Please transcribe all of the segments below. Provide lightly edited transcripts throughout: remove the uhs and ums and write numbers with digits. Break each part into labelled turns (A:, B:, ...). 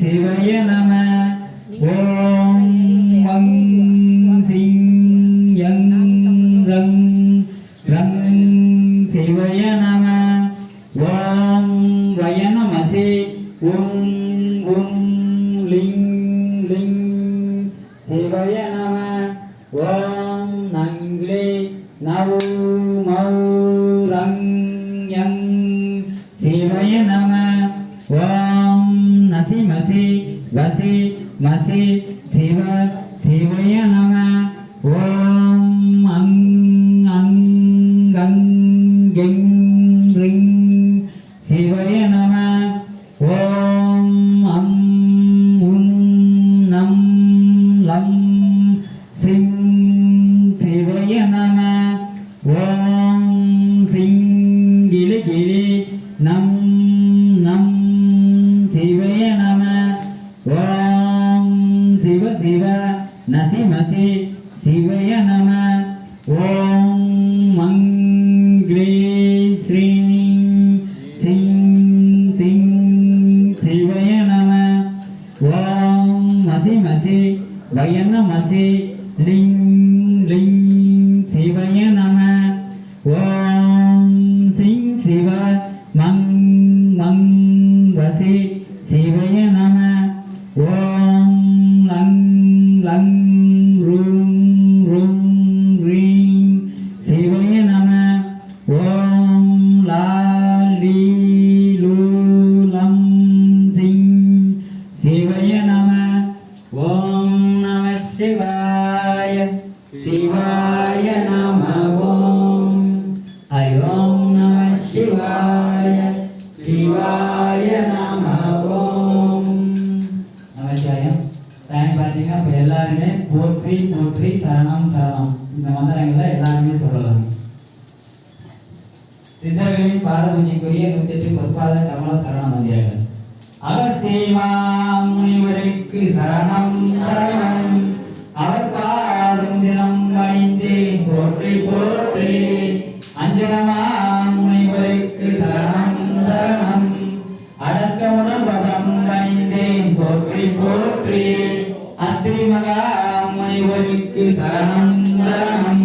A: சிவய நம. ஓம் வங் சிங் யங் ரங் ரங் சிவய நம. ஓம் வய நமசி உம் உம் லிங் லிங் சிவய நம. ஓம் நங்லே நவ் மௌ ரங் யங் சிவய நம. ஓம் நசி மசி வசி மசி சிவ சிவய நம. ஓம் அங் அங் கங் கெங் ரிங் சிவய நம. ஓம் அம் உம் நம் லம் சிங் சிவய நம. ஓம் சிங் கிளி கிளி நம் நம் சிவய நம. ஓம் சிவ சிவ நசி மசி சிவய நம. ஓம் மங்களே ஸ்ரீ சிங் சிங் சிவய நம. ஓம் மசி மசி வயன மசி லிங் லிங் சிவய நம. ஓம் சிங் சிவ மங் மங் வசி சிவய நம. ஓம் லங் லங் ரூம் ரூம் ரீம் சிவய நம. ஓம் லாலி லூலம் சிங் சிவய நம. ஓம் நம சிவாய சிவாய நம. ஓம் ஹரி ஓம் நம சிவாய சிவாய நம. ஓம் நமச்சிவாயம். பார்த்தீங்கன்னா இப்போ எல்லாருமே போற்றி போற்றி சரணம் சரணம் இந்த மந்திரங்களை எல்லாருமே சொல்லலாம். சித்தர்களின் பாரபூஜைக்குரிய 108 பொற்பாத கமல சரண மந்திரங்கள். அகத்தீமா முனிவருக்கு சரணம் சரணம். அவர் பாதம் தினம் பணிந்தேன் போற்றி போற்றி. அஞ்சனமா முனிவருக்கு சரணம் சரணம். அடக்கமுடன் பதம் பணிந்தேன் போற்றி போற்றி. அத்திரி மகா முனிவருக்கு சரணம் சரணம்.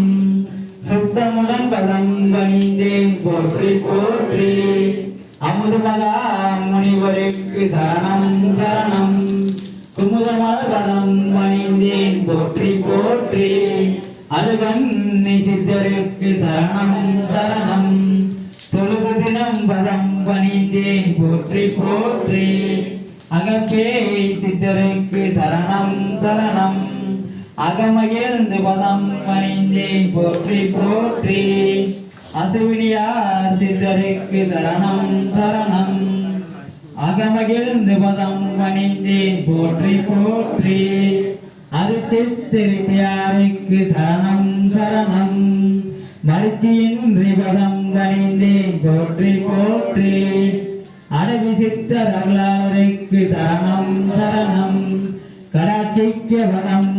A: சுத்தமுடன் பதம் பணிந்தேன் போற்றி போற்றி. அமுதமகா முனிவருக்கு சரணம் சரணம். குமுதமான பதம் பணிந்தேன் போற்றி போற்றி. அருகன்னி சித்தருக்கு சரணம் சரணம். தொழுது தினம் பதம் பணிந்தேன் போற்றி போற்றி. அகப்பே சித்தருக்கு சரணம் சரணம். அகமகிழ்ந்து பதம் பணிந்தேன் போற்றி போற்றி. அசுவினியார் சித்தருக்கு சரணம் சரணம். அகமகிழ்ந்து பதம் பணிந்தேன் போற்றி போற்றி. அருச்சித்திருப்பியாருக்கு சரணம் சரணம். மருச்சியின்றி பதம் பணிந்தேன் போற்றி போற்றி. அடவி சித்தர் அருளாளருக்கு சரணம் சரணம். கடாட்சிக்க பதம்